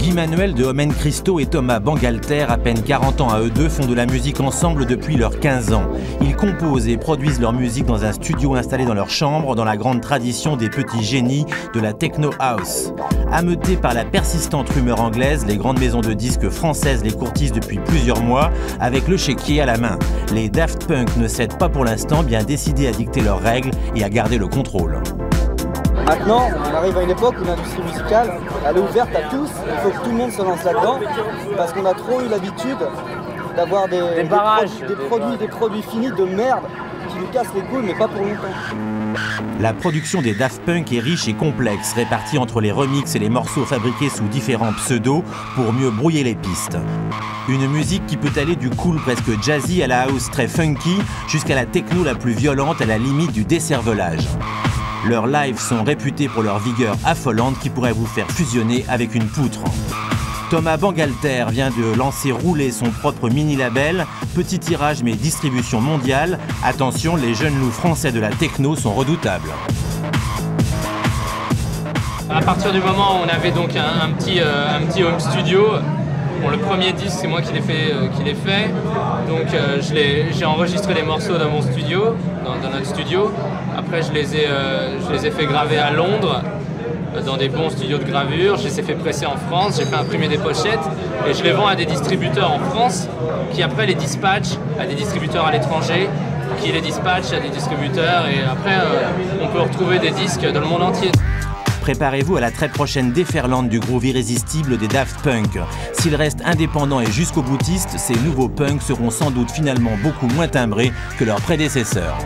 Guy Manuel de Homem Christo et Thomas Bangalter, à peine 40 ans à eux deux, font de la musique ensemble depuis leurs 15 ans. Ils composent et produisent leur musique dans un studio installé dans leur chambre, dans la grande tradition des petits génies de la techno house. Ameutés par la persistante rumeur anglaise, les grandes maisons de disques françaises les courtisent depuis plusieurs mois, avec le chéquier à la main. Les Daft Punk ne cèdent pas pour l'instant, bien décidés à dicter leurs règles et à garder le contrôle. Maintenant, on arrive à une époque où l'industrie musicale, elle est ouverte à tous. Il faut que tout le monde se lance là-dedans, parce qu'on a trop eu l'habitude d'avoir des produits finis de merde qui nous cassent les couilles, mais pas pour longtemps. La production des Daft Punk est riche et complexe, répartie entre les remixes et les morceaux fabriqués sous différents pseudos pour mieux brouiller les pistes. Une musique qui peut aller du cool presque jazzy à la house très funky, jusqu'à la techno la plus violente à la limite du décervelage. Leurs lives sont réputés pour leur vigueur affolante qui pourrait vous faire fusionner avec une poutre. Thomas Bangalter vient de lancer rouler son propre mini-label, petit tirage mais distribution mondiale. Attention, les jeunes loups français de la techno sont redoutables. À partir du moment où on avait donc un petit home studio, bon, le premier disque c'est moi qui l'ai fait, donc j'ai enregistré les morceaux dans mon studio, dans notre studio. Après je les ai fait graver à Londres, dans des bons studios de gravure, je les ai fait presser en France, j'ai fait imprimer des pochettes et je les vends à des distributeurs en France qui après les dispatchent à des distributeurs à l'étranger, qui les dispatchent à des distributeurs et après on peut retrouver des disques dans le monde entier. Préparez-vous à la très prochaine déferlante du groove irrésistible des Daft Punk. S'ils restent indépendants et jusqu'au boutiste, ces nouveaux punks seront sans doute finalement beaucoup moins timbrés que leurs prédécesseurs.